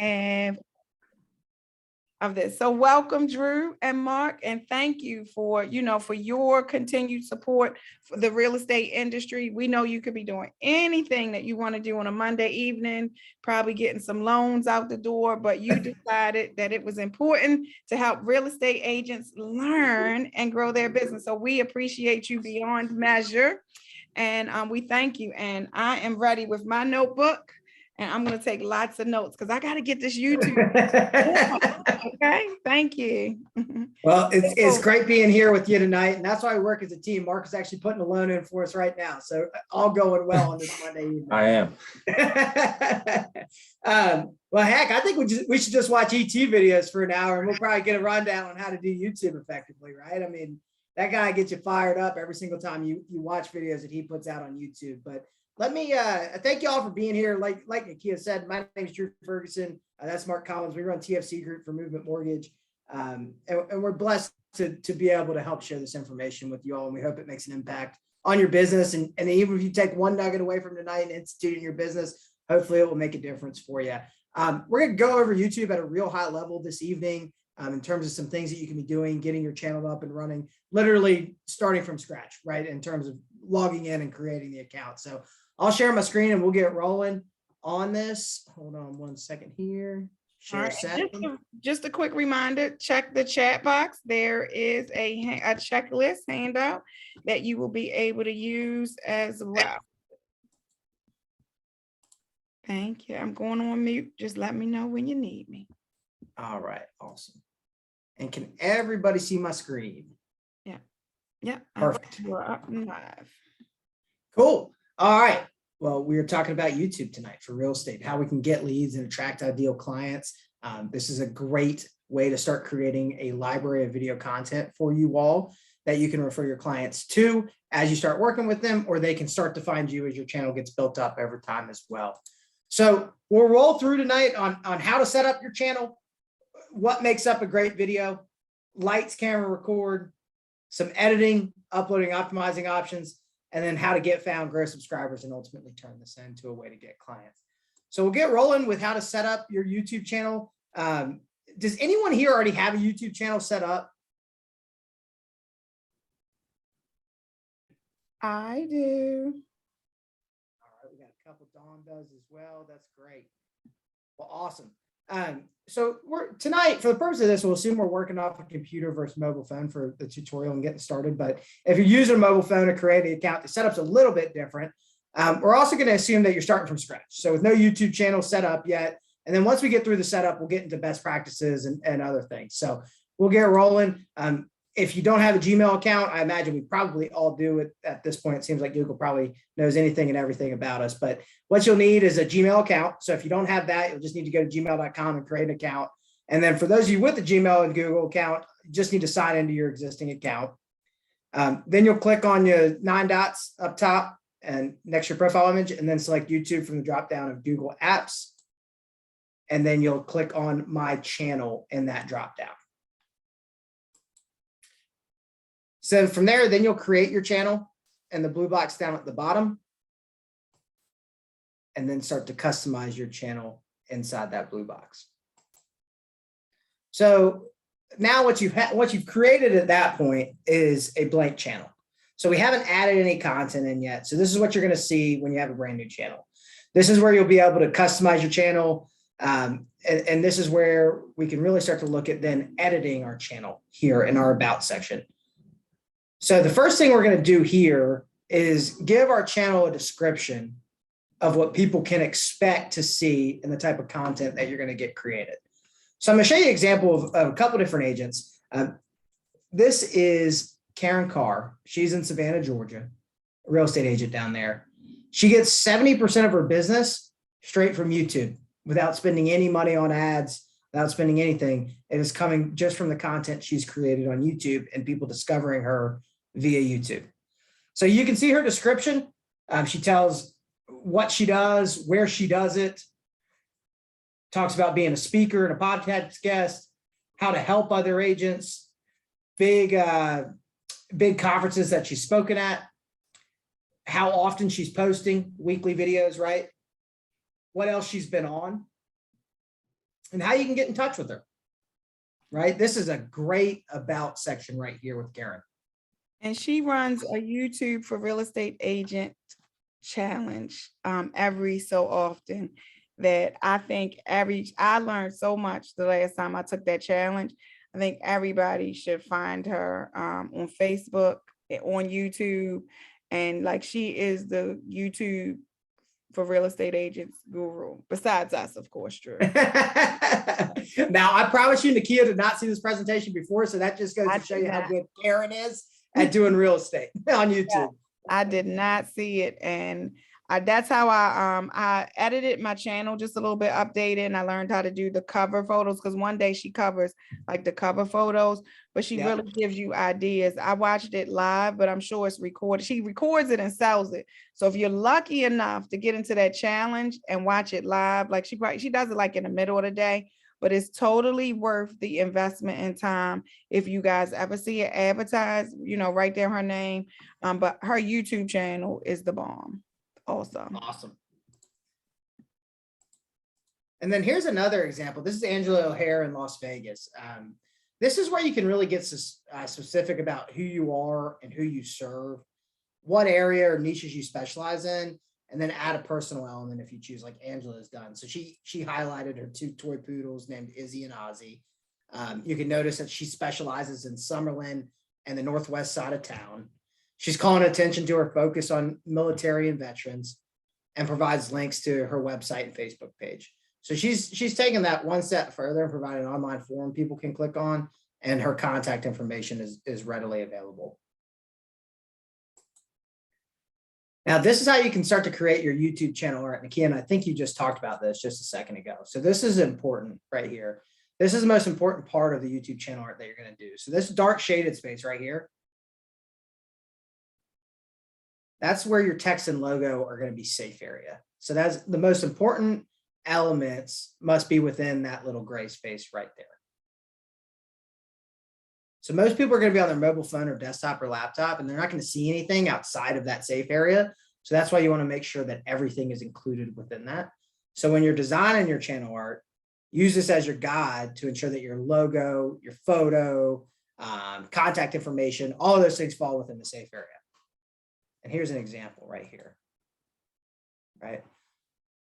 and of this. So welcome, Drew and Mark, and thank you for, for your continued support for the real estate industry. We know you could be doing anything that you want to do on a Monday evening, probably getting some loans out the door, but you decided that it was important to help real estate agents learn and grow their business. So we appreciate you beyond measure, and we thank you. And I am ready with my notebook. And I'm going to take lots of notes because I got to get this YouTube. Okay, thank you. Well, it's great being here with you tonight. And that's why we work as a team. Mark is actually putting a loan in for us right now. So all going well on this Monday evening. I am. Well, heck, I think we should just watch ET videos for an hour and we'll probably get a rundown on how to do YouTube effectively, right? I mean, that guy gets you fired up every single time you watch videos that he puts out on YouTube. But let me thank you all for being here. Like Nakia said, my name is Drew Ferguson. That's Mark Collins. We run TFC Group for Movement Mortgage. And we're blessed to be able to help share this information with you all. And we hope it makes an impact on your business. And even if you take one nugget away from tonight and institute in your business, hopefully it will make a difference for you. We're going to go over YouTube at a real high level this evening in terms of some things that you can be doing, getting your channel up and running, literally starting from scratch, right? In terms of logging in and creating the account. So I'll share my screen and we'll get rolling on this. Hold on one second here. Share just a quick reminder, check the chat box. There is a checklist handout that you will be able to use as well. Thank you. I'm going on mute. Just let me know when you need me. All right. Awesome. And can everybody see my screen? Yeah. Yeah. Perfect. We're up and live. Cool. All right. Well, we are talking about YouTube tonight for real estate, how we can get leads and attract ideal clients. This is a great way to start creating a library of video content for you all that you can refer your clients to as you start working with them, or they can start to find you as your channel gets built up over time as well. So we'll roll through tonight on how to set up your channel, what makes up a great video, lights, camera, record, some editing, uploading, optimizing options, and then how to get found, grow subscribers, and ultimately turn this into a way to get clients. So we'll get rolling with how to set up your YouTube channel. Does anyone here already have a YouTube channel set up? I do. All right, we got a couple. Dawn does as well. That's great. Well, awesome. So tonight, for the purpose of this, we'll assume we're working off a computer versus mobile phone for the tutorial and getting started. But if you're using a mobile phone to create an account, the setup's a little bit different. We're also going to assume that you're starting from scratch. So with no YouTube channel set up yet. And then once we get through the setup, we'll get into best practices and other things. So we'll get rolling. If you don't have a Gmail account, I imagine we probably all do it at this point. It seems like Google probably knows anything and everything about us. But what you'll need is a Gmail account. So if you don't have that, you'll just need to go to gmail.com and create an account. And then for those of you with the Gmail and Google account, you just need to sign into your existing account. Then you'll click on your 9 dots up top and next to your profile image, and then select YouTube from the drop down of Google Apps. And then you'll click on My Channel in that drop down. So from there, then you'll create your channel and the blue box down at the bottom, and then start to customize your channel inside that blue box. So now what you've created at that point is a blank channel. So we haven't added any content in yet. So this is what you're going to see when you have a brand new channel. This is where you'll be able to customize your channel. And this is where we can really start to look at then editing our channel here in our About section. So the first thing we're going to do here is give our channel a description of what people can expect to see in the type of content that you're going to get created. So I'm going to show you an example of a couple different agents. This is Carr. She's in Savannah, Georgia, a real estate agent down there. She gets 70% of her business straight from YouTube without spending any money on ads, without spending anything. It is coming just from the content she's created on YouTube and people discovering her via YouTube. So you can see her description. She tells what she does, where she does it, talks about being a speaker and a podcast guest, how to help other agents, big conferences that she's spoken at, how often she's posting weekly videos, right? What else she's been on. and how you can get in touch with her. Right? This is a great about section right here with Karen. And she runs a YouTube for real estate agent challenge every so often that I think I learned so much the last time I took that challenge. I think everybody should find her on Facebook, on YouTube, and like she is the YouTube for real estate agents guru, besides us, of course, Drew. Now, I promise you, Nakia did not see this presentation before, so that just goes to show you how good Karen is at doing real estate on YouTube. Yeah, I did not see it, and that's how I edited my channel just a little bit, updated, and I learned how to do the cover photos, because one day she covers like the cover photos, but she really gives you ideas. I watched it live, but I'm sure it's recorded. She records it and sells it. So if you're lucky enough to get into that challenge and watch it live, like she does it like in the middle of the day, but it's totally worth the investment in time. If you guys ever see it advertised, right there her name. But her YouTube channel is the bomb. Awesome. And then here's another example. This is Angela O'Hare in Las Vegas. This is where you can really get specific about who you are and who you serve, what area or niches you specialize in, and then add a personal element if you choose, like Angela has done. So she highlighted her 2 toy poodles named Izzy and Ozzy. You can notice that she specializes in Summerlin and the northwest side of town. She's calling attention to her focus on military and veterans, and provides links to her website and Facebook page. So she's taken that one step further and provided an online form people can click on, and her contact information is readily available. Now, this is how you can start to create your YouTube channel art. Nakia, and I think you just talked about this just a second ago. So this is important right here. This is the most important part of the YouTube channel art that you're going to do. So this dark shaded space right here, that's where your text and logo are going to be safe area. So that's the most important elements must be within that little gray space right there. So most people are going to be on their mobile phone or desktop or laptop, and they're not going to see anything outside of that safe area. So that's why you want to make sure that everything is included within that. So when you're designing your channel art, use this as your guide to ensure that your logo, your photo, contact information, all of those things fall within the safe area. And here's an example right here, right?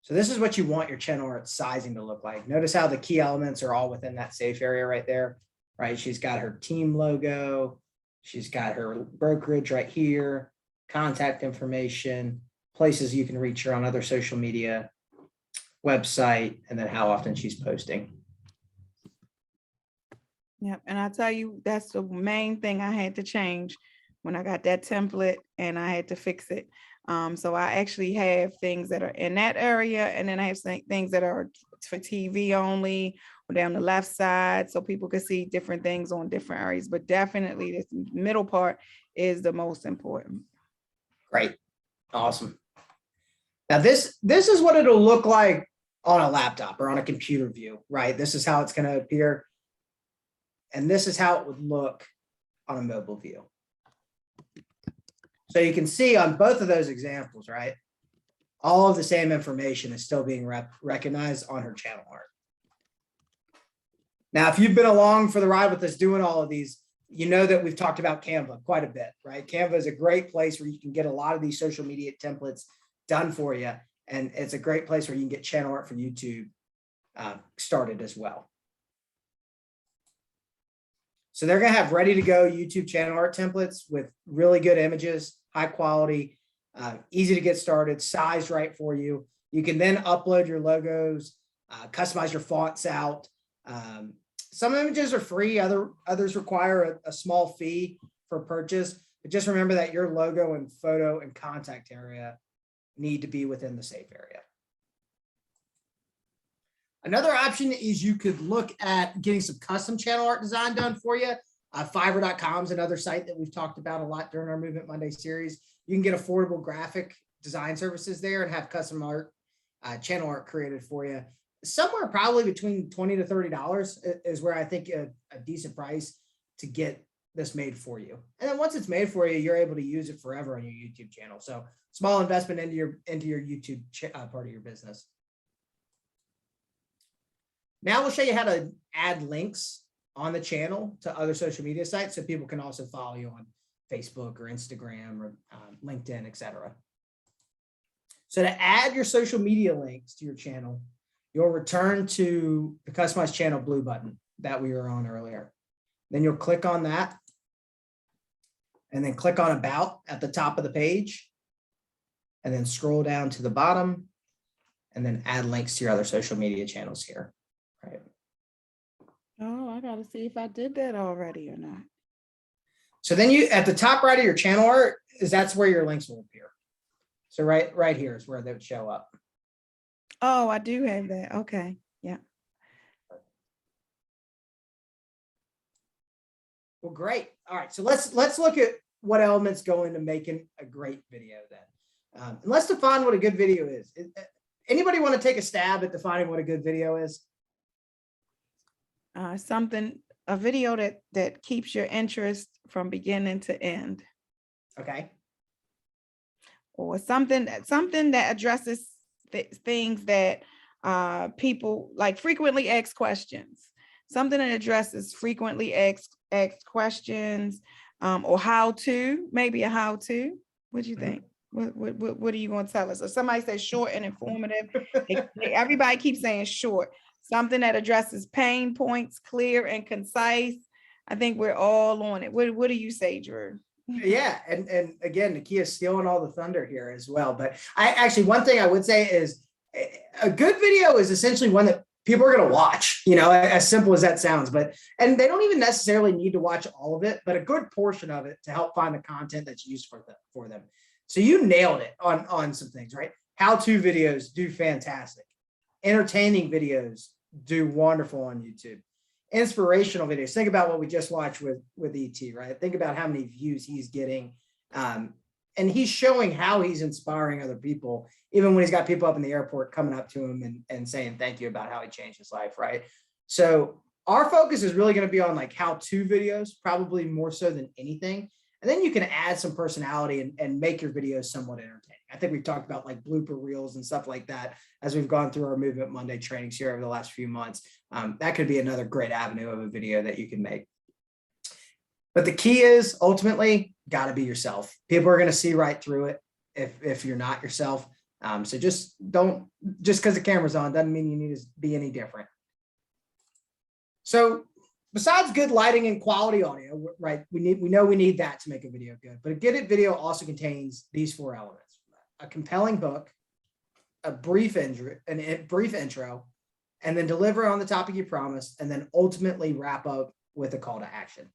So this is what you want your channel art sizing to look like. Notice how the key elements are all within that safe area right there, right? She's got her team logo. She's got her brokerage right here, contact information, places you can reach her on other social media, website, and then how often she's posting. Yep, and I tell you, that's the main thing I had to change when I got that template, and I had to fix it. So I actually have things that are in that area, and then I have things that are for TV only, or down the left side, so people can see different things on different areas. But definitely this middle part is the most important. Great. Awesome. Now this is what it'll look like on a laptop or on a computer view, right? This is how it's going to appear. And this is how it would look on a mobile view. So you can see on both of those examples, right? All of the same information is still being recognized on her channel art. Now, if you've been along for the ride with us doing all of these, you know that we've talked about Canva quite a bit, right? Canva is a great place where you can get a lot of these social media templates done for you. And it's a great place where you can get channel art for YouTube started as well. So they're going to have ready to go YouTube channel art templates with really good images, high quality, easy to get started, sized right for you. You can then upload your logos, customize your fonts out. Some images are free, others require a small fee for purchase, but just remember that your logo and photo and contact area need to be within the safe area. Another option is you could look at getting some custom channel art design done for you. Fiverr.com is another site that we've talked about a lot during our Movement Monday series. You can get affordable graphic design services there and have custom art, channel art created for you. Somewhere probably between $20 to $30 is where I think a decent price to get this made for you. And then once it's made for you, you're able to use it forever on your YouTube channel. So small investment into your YouTube part of your business. Now we'll show you how to add links on the channel to other social media sites so people can also follow you on Facebook or Instagram or LinkedIn, etc. So to add your social media links to your channel, you'll return to the Customize Channel blue button that we were on earlier. Then you'll click on that and then click on About at the top of the page and then scroll down to the bottom and then add links to your other social media channels here. Right. Oh, I got to see if I did that already or not. So then you, at the top right of your channel art, that's where your links will appear. So right here is where they would show up. Oh, I do have that. Okay. Yeah. Well, great. All right. So let's look at what elements go into making a great video then. And let's define what a good video is. Anybody want to take a stab at defining what a good video is? A video that keeps your interest from beginning to end. Okay. Or something that addresses things that people like frequently asked questions. Something that addresses frequently asked questions, or maybe a how-to. What do you think? What are you going to tell us? Or somebody says short and informative. Everybody keeps saying short. Something that addresses pain points, clear and concise. I think we're all on it. What do you say, Drew? Yeah, and again, Nakia is stealing all the thunder here as well. But one thing I would say is a good video is essentially one that people are going to watch, as simple as that sounds. And they don't even necessarily need to watch all of it, but a good portion of it to help find the content that's used for them. So you nailed it on some things, right? How-to videos do fantastic. Entertaining videos do wonderful on YouTube. Inspirational videos. Think about what we just watched with ET, right? Think about how many views he's getting. And he's showing how he's inspiring other people, even when he's got people up in the airport coming up to him and saying thank you about how he changed his life, right? So our focus is really going to be on like how-to videos, probably more so than anything. And then you can add some personality and make your videos somewhat entertaining. I think we've talked about like blooper reels and stuff like that as we've gone through our Movement Monday trainings here over the last few months. That could be another great avenue of a video that you can make. But the key is ultimately got to be yourself. People are going to see right through it if you're not yourself. So just because the camera's on doesn't mean you need to be any different. So besides good lighting and quality audio, right? We know we need that to make a video good, but a good video also contains these 4 elements: a compelling hook, a brief intro, and then deliver on the topic you promised, and then ultimately wrap up with a call to action.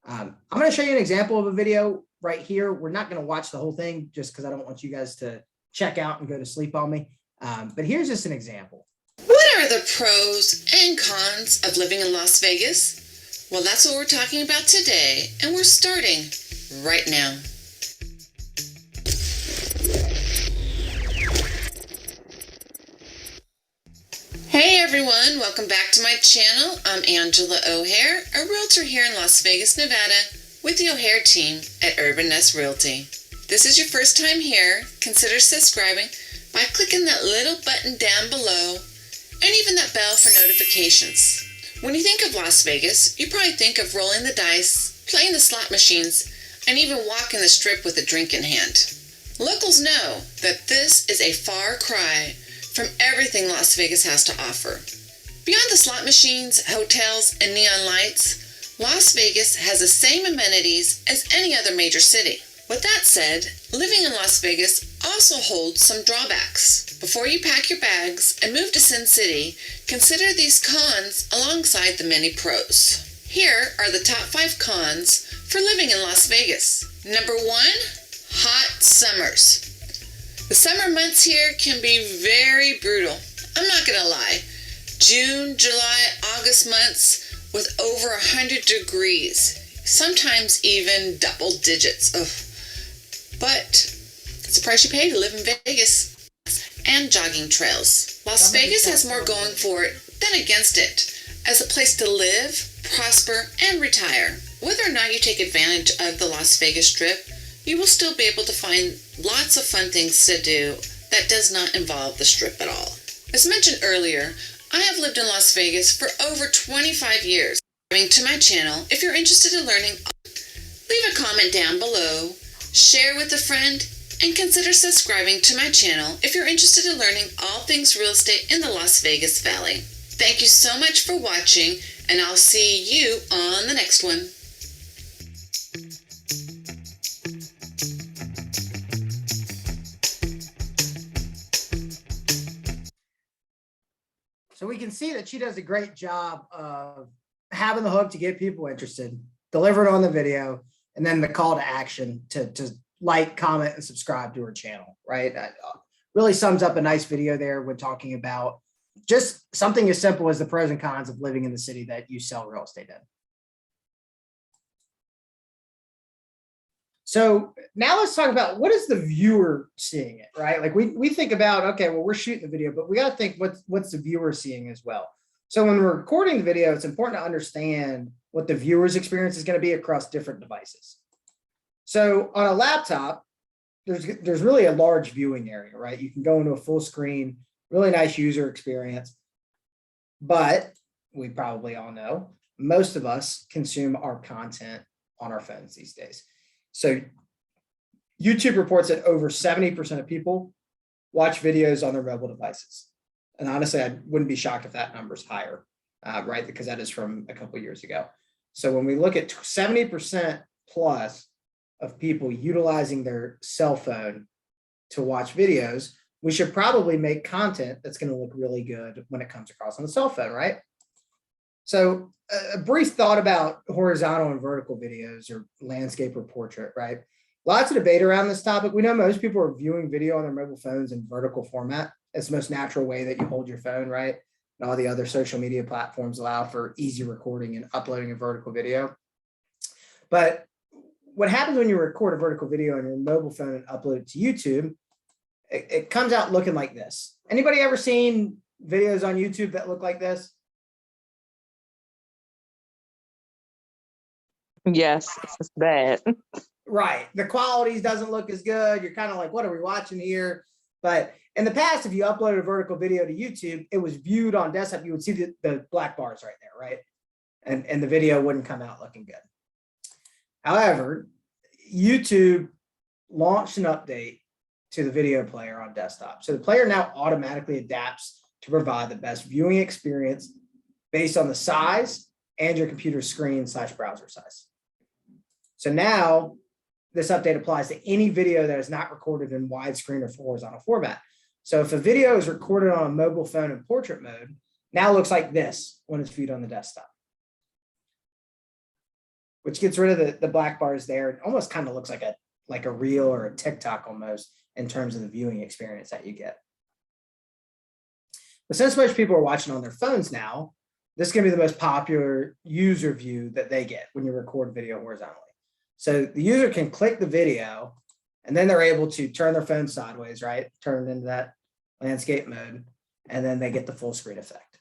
I'm going to show you an example of a video right here. We're not going to watch the whole thing just because I don't want you guys to check out and go to sleep on me. But here's just an example. What are the pros and cons of living in Las Vegas? Well, that's what we're talking about today, and we're starting right now. Hey everyone, welcome back to my channel. I'm Angela O'Hare, a realtor here in Las Vegas, Nevada, with the O'Hare team at Urban Nest Realty. If this is your first time here, consider subscribing by clicking that little button down below and even that bell for notifications. When you think of Las Vegas, you probably think of rolling the dice, playing the slot machines, and even walking the strip with a drink in hand. Locals know that this is a far cry from everything Las Vegas has to offer. Beyond the slot machines, hotels, and neon lights, Las Vegas has the same amenities as any other major city. With that said, living in Las Vegas also holds some drawbacks. Before you pack your bags and move to Sin City, consider these cons alongside the many pros. Here are the top 5 cons for living in Las Vegas. Number 1, hot summers. The summer months here can be very brutal. I'm not gonna lie. June, July, August months with over 100 degrees, sometimes even double digits. Ugh. But it's the price you pay to live in Vegas. And jogging trails. Las Vegas has more going for it than against it as a place to live, prosper, and retire. Whether or not you take advantage of the Las Vegas Strip, you will still be able to find lots of fun things to do that does not involve the Strip at all. As mentioned earlier, I have lived in Las Vegas for over 25 years. Coming to my channel, if you're interested in learning, leave a comment down below, share with a friend, and consider subscribing to my channel if you're interested in learning all things real estate in the Las Vegas Valley. Thank you so much for watching, and I'll see you on the next one. So we can see that she does a great job of having the hook to get people interested, deliver it on the video, and then the call to action to like, comment, and subscribe to her channel, right? That really sums up a nice video there when talking about just something as simple as the pros and cons of living in the city that you sell real estate in. So now let's talk about what is the viewer seeing it, right? Like we think about, okay, well, we're shooting the video, but we got to think what's the viewer seeing as well. So when we're recording the video, it's important to understand what the viewer's experience is going to be across different devices. So on a laptop, there's really a large viewing area, right? You can go into a full screen, really nice user experience. But we probably all know most of us consume our content on our phones these days. So YouTube reports that over 70% of people watch videos on their mobile devices. And honestly, I wouldn't be shocked if that number's higher, right? Because that is from a couple of years ago. So when we look at 70% plus of people utilizing their cell phone to watch videos, we should probably make content that's going to look really good when it comes across on the cell phone, right? So a brief thought about horizontal and vertical videos, or landscape or portrait, right? Lots of debate around this topic. We know most people are viewing video on their mobile phones in vertical format. It's the most natural way that you hold your phone, right? And all the other social media platforms allow for easy recording and uploading a vertical video. But what happens when you record a vertical video on your mobile phone and upload it to YouTube, it comes out looking like this. Anybody ever seen videos on YouTube that look like this? Yes, it's bad. Right. The quality doesn't look as good. You're kind of like, what are we watching here? But in the past, if you uploaded a vertical video to YouTube, it was viewed on desktop. You would see the black bars right there, right? And the video wouldn't come out looking good. However, YouTube launched an update to the video player on desktop. So the player now automatically adapts to provide the best viewing experience based on the size and your computer screen / browser size. So now this update applies to any video that is not recorded in widescreen or horizontal format. So if a video is recorded on a mobile phone in portrait mode, now looks like this when it's viewed on the desktop, which gets rid of the black bars there. It almost kind of looks like a reel or a TikTok almost in terms of the viewing experience that you get. But since most people are watching on their phones now, this is going to be the most popular user view that they get when you record video horizontally. So the user can click the video and then they're able to turn their phone sideways, right? Turn it into that landscape mode, and then they get the full screen effect.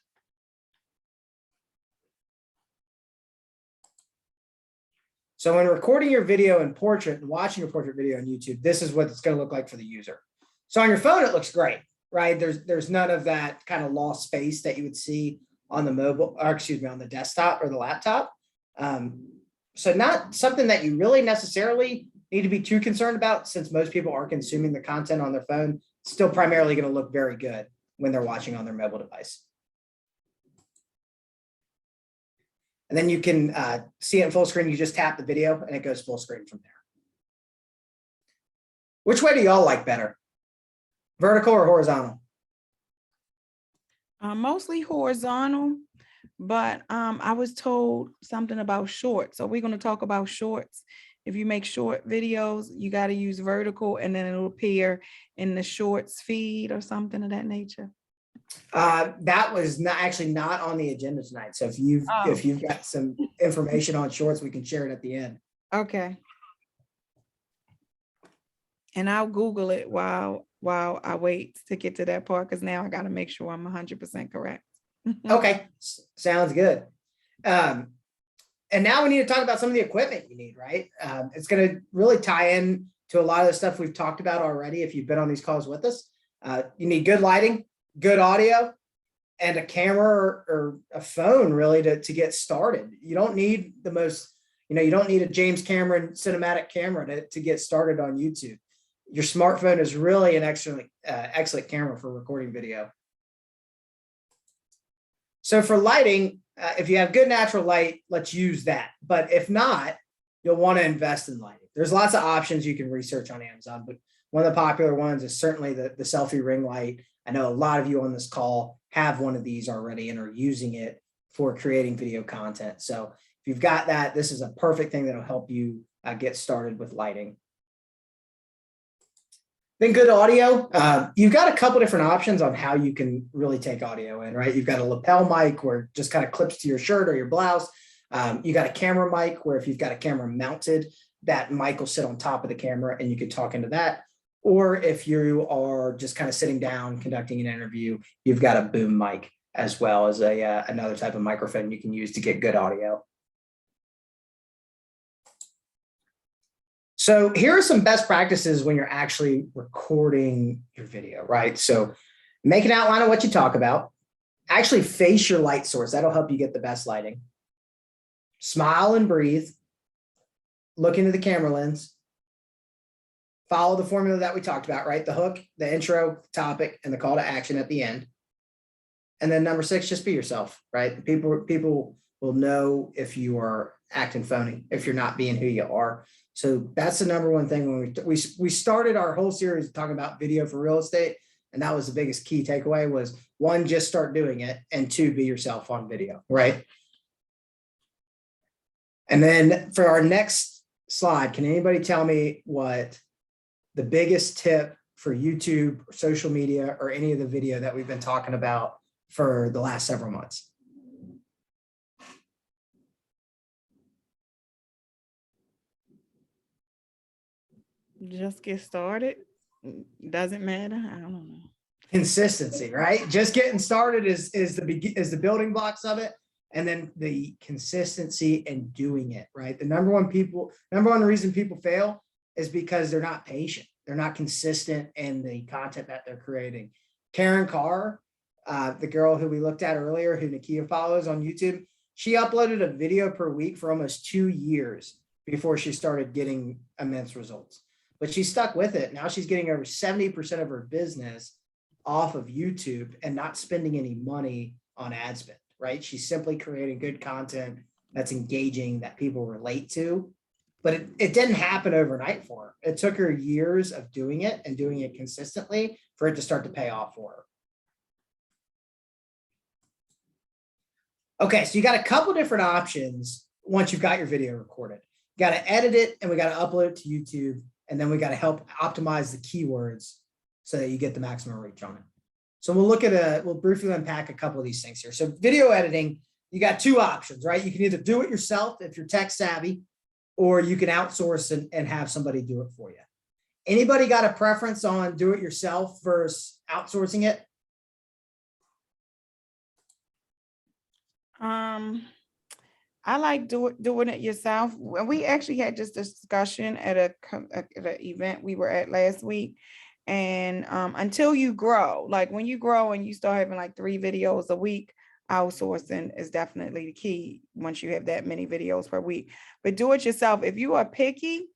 So when recording your video in portrait and watching your portrait video on YouTube, this is what it's going to look like for the user. So on your phone, it looks great, right? There's none of that kind of lost space that you would see on the mobile, or excuse me, on the desktop or the laptop. So not something that you really necessarily need to be too concerned about, since most people are consuming the content on their phone. It's still primarily going to look very good when they're watching on their mobile device. And then you can see it in full screen. You just tap the video and it goes full screen from there. Which way do y'all like better? Vertical or horizontal? Mostly horizontal, but I was told something about shorts. So we're going to talk about shorts. If you make short videos, you got to use vertical, and then it'll appear in the shorts feed or something of that nature. That was not on the agenda tonight. So if you've got some information on shorts, we can share it at the end. Okay. And I'll Google it while I wait to get to that part, because now I got to make sure I'm 100% correct. Okay, sounds good. And now we need to talk about some of the equipment you need, right? It's going to really tie in to a lot of the stuff we've talked about already if you've been on these calls with us. You need good lighting, good audio, and a camera or a phone really to get started. You don't need the most, you don't need a James Cameron cinematic camera to get started on YouTube. Your smartphone is really an excellent camera for recording video. So for lighting, if you have good natural light, let's use that. But if not, you'll want to invest in lighting. There's lots of options you can research on Amazon, but one of the popular ones is certainly the selfie ring light. I know a lot of you on this call have one of these already and are using it for creating video content. So if you've got that, this is a perfect thing that'll help you get started with lighting. Then good audio. You've got a couple different options on how you can really take audio in, right? You've got a lapel mic where it just kind of clips to your shirt or your blouse. You got a camera mic where if you've got a camera mounted, that mic will sit on top of the camera and you could talk into that. Or if you are just kind of sitting down conducting an interview, you've got a boom mic as well as another type of microphone you can use to get good audio. So here are some best practices when you're actually recording your video, right? So make an outline of what you talk about. Actually face your light source. That'll help you get the best lighting. Smile and breathe. Look into the camera lens. Follow the formula that we talked about, right? The hook, the intro, topic, and the call to action at the end. And then number 6, just be yourself, right? People will know if you are acting phony, if you're not being who you are. So that's the number one thing when we started our whole series talking about video for real estate. And that was the biggest key takeaway was 1, just start doing it. And 2, be yourself on video, right? And then for our next slide, can anybody tell me what the biggest tip for YouTube or social media or any of the video that we've been talking about for the last several months? Just get started. Doesn't matter. I don't know. Consistency, right? Just getting started is the building blocks of it. And then the consistency and doing it, right? The number one reason people fail is because they're not patient. They're not consistent in the content that they're creating. Carr, the girl who we looked at earlier, who Nakia follows on YouTube, she uploaded a video per week for almost 2 years before she started getting immense results. But she stuck with it. Now she's getting over 70% of her business off of YouTube and not spending any money on ad spend, right? She's simply creating good content that's engaging, that people relate to. But it didn't happen overnight for her. It took her years of doing it and doing it consistently for it to start to pay off for her. Okay, so you got a couple different options once you've got your video recorded. You got to edit it and we got to upload it to YouTube. And then we got to help optimize the keywords so that you get the maximum reach on it. So we'll briefly unpack a couple of these things here. So video editing, you got 2 options, right? You can either do it yourself if you're tech savvy, or you can outsource and have somebody do it for you. Anybody got a preference on do it yourself versus outsourcing it? I like doing it yourself. We actually had this discussion at an event we were at last week. And until you grow, like when you grow and you start having like 3 videos a week, outsourcing is definitely the key once you have that many videos per week. But do it yourself. If you are picky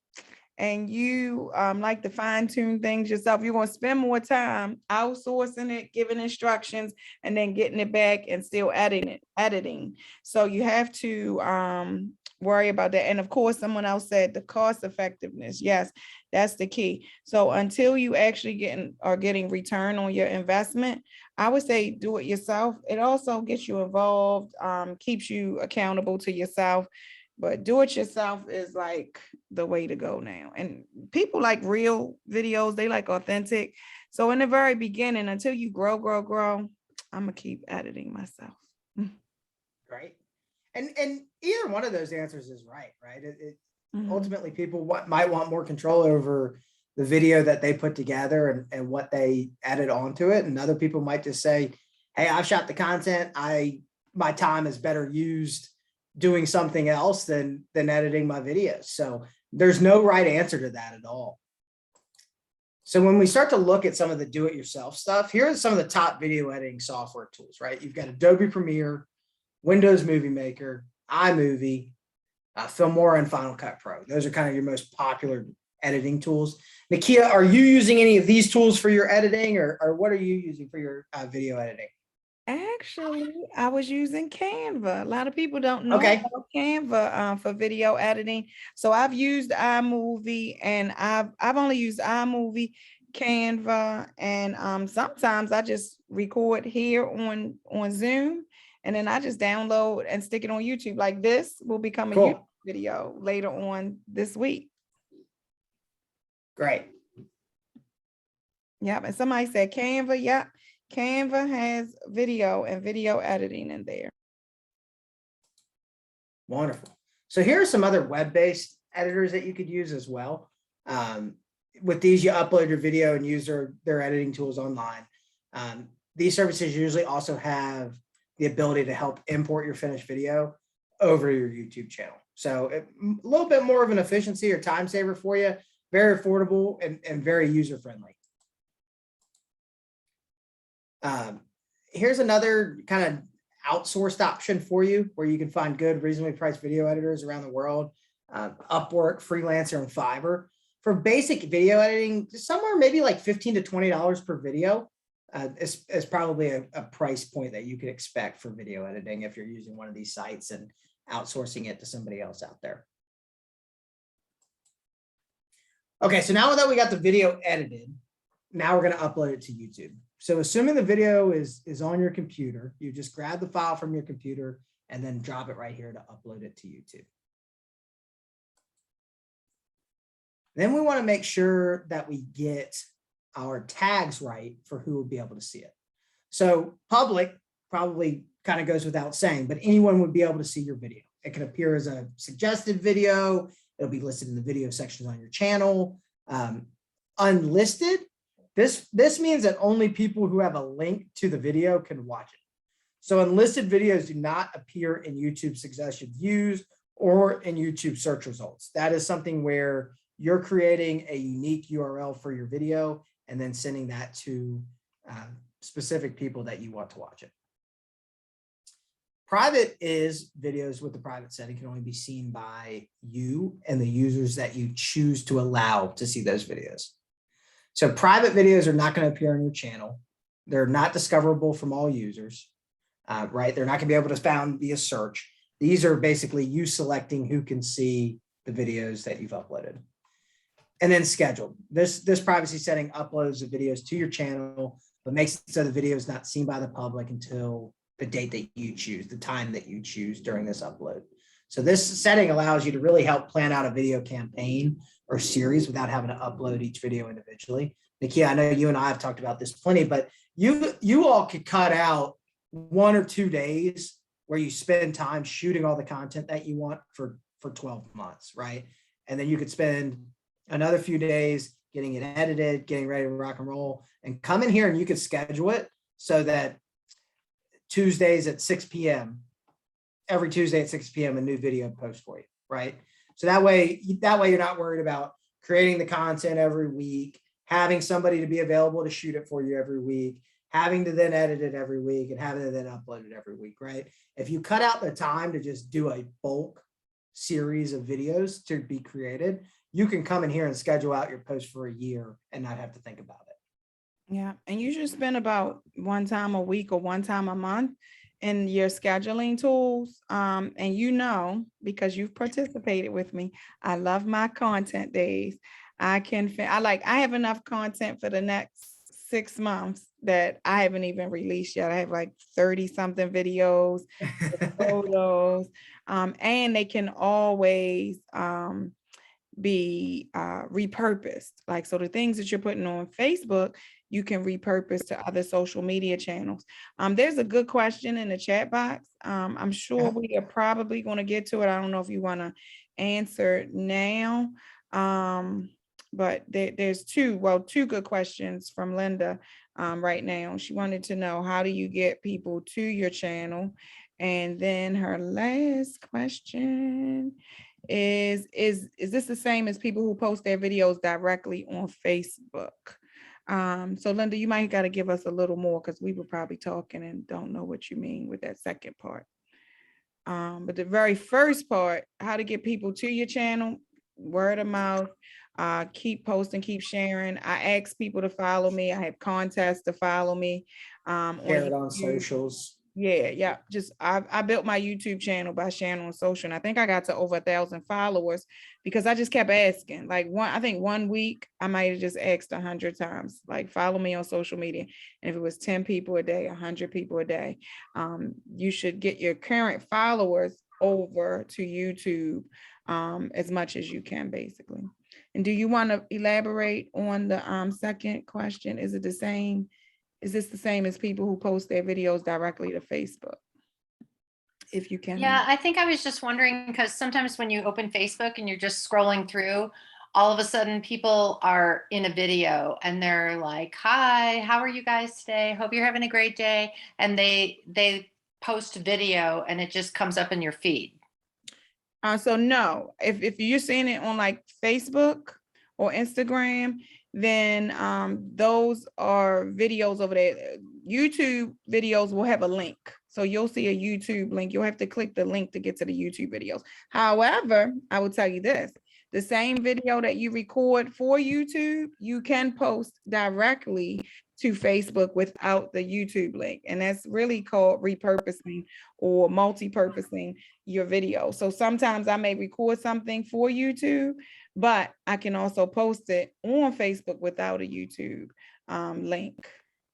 and you like to fine tune things yourself, you're going to spend more time outsourcing it, giving instructions, and then getting it back and still editing. So you have to worry about that. And of course, someone else said the cost effectiveness. Yes, that's the key. So until you actually are getting return on your investment, I would say do it yourself. It also gets you involved, keeps you accountable to yourself. But do it yourself is like the way to go now. And people like real videos, they like authentic. So in the very beginning, until you grow, I'm gonna keep editing myself. Right. And either one of those answers is right? Ultimately, people might want more control over the video that they put together and what they added onto it. And other people might just say, hey, I've shot the content. My time is better used doing something else than editing my videos. So there's no right answer to that at all. So when we start to look at some of the do-it-yourself stuff, here are some of the top video editing software tools, right? You've got Adobe Premiere, Windows Movie Maker, iMovie, Filmora, and Final Cut Pro. Those are kind of your most popular editing tools. Nakia, are you using any of these tools for your editing, or what are you using for your video editing? Actually, I was using Canva. A lot of people don't know Okay. about Canva for video editing. So I've used iMovie, and I've only used iMovie, Canva, and sometimes I just record here on Zoom, and then I just download and stick it on YouTube. Like this will become a Cool. YouTube video later on this week. Great. Yep. And somebody said Canva. Yep. Canva has video and video editing in there. Wonderful. So here are some other web-based editors that you could use as well. With these, you upload your video and use their editing tools online. These services usually also have the ability to help import your finished video over your YouTube channel. So a little bit more of an efficiency or time saver for you, very affordable and very user-friendly. Here's another kind of outsourced option for you where you can find good, reasonably priced video editors around the world. Upwork, Freelancer, and Fiverr. For basic video editing, somewhere maybe like $15 to $20 per video is probably a price point that you could expect for video editing if you're using one of these sites and outsourcing it to somebody else out there. Okay, so now that we got the video edited, now we're going to upload it to YouTube. So assuming the video is on your computer, you just grab the file from your computer and then drop it right here to upload it to YouTube. Then we want to make sure that we get our tags right for who will be able to see it. So public probably kind of goes without saying, but anyone would be able to see your video. It can appear as a suggested video. It'll be listed in the video sections on your channel. Unlisted, this means that only people who have a link to the video can watch it. So unlisted videos do not appear in YouTube suggested views or in YouTube search results. That is something where you're creating a unique URL for your video and then sending that to specific people that you want to watch it. Private is videos with the private setting can only be seen by you and the users that you choose to allow to see those videos. So private videos are not going to appear on your channel. They're not discoverable from all users, right? They're not going to be able to be found via search. These are basically you selecting who can see the videos that you've uploaded. And then scheduled. This privacy setting uploads the videos to your channel, but makes it so the video is not seen by the public until the date that you choose, the time that you choose during this upload. So this setting allows you to really help plan out a video campaign or series without having to upload each video individually. Nakia, I know you and I have talked about this plenty, but you all could cut out 1 or 2 days where you spend time shooting all the content that you want for 12 months, right? And then you could spend another few days getting it edited, getting ready to rock and roll, and come in here and you could schedule it so that Tuesdays at 6 p.m., every Tuesday at 6 p.m., a new video post for you, right? So that way you're not worried about creating the content every week, having somebody to be available to shoot it for you every week, having to then edit it every week, and having to then upload it every week, right? If you cut out the time to just do a bulk series of videos to be created, you can come in here and schedule out your post for a year and not have to think about it. Yeah. And you should spend about 1 time a week or 1 time a month in your scheduling tools. And because you've participated with me, I love my content days. I have enough content for the next 6 months that I haven't even released yet. I have like 30 something videos, photos, and they can always be repurposed. Like, so the things that you're putting on Facebook, you can repurpose to other social media channels. There's a good question in the chat box. I'm sure we are probably going to get to it. I don't know if you want to answer now. But there's two good questions from Linda right now. She wanted to know, how do you get people to your channel? And then her last question is this the same as people who post their videos directly on Facebook? So Linda, you might got to give us a little more because we were probably talking and don't know what you mean with that second part. But the very first part, how to get people to your channel, word of mouth, keep posting, keep sharing. I ask people to follow me. I have contests to follow me. Share it on socials. Yeah. Just I built my YouTube channel by sharing on social, and I think I got to over 1,000 followers because I just kept asking. Like I think 1 week I might have just asked 100 times, like follow me on social media. And if it was 10 people a day, 100 people a day, you should get your current followers over to YouTube as much as you can, basically. And do you want to elaborate on the second question? Is it the same? Is this the same as people who post their videos directly to Facebook? If you can. Yeah, I think I was just wondering because sometimes when you open Facebook and you're just scrolling through, all of a sudden people are in a video and they're like, "Hi, how are you guys today? Hope you're having a great day." And they post video and it just comes up in your feed. So no, if you're seeing it on like Facebook or Instagram, then those are videos over there. YouTube videos will have a link. So you'll see a YouTube link. You'll have to click the link to get to the YouTube videos. However, I will tell you this, the same video that you record for YouTube, you can post directly to Facebook without the YouTube link. And that's really called repurposing or multi-purposing your video. So sometimes I may record something for YouTube, but I can also post it on Facebook without a YouTube link.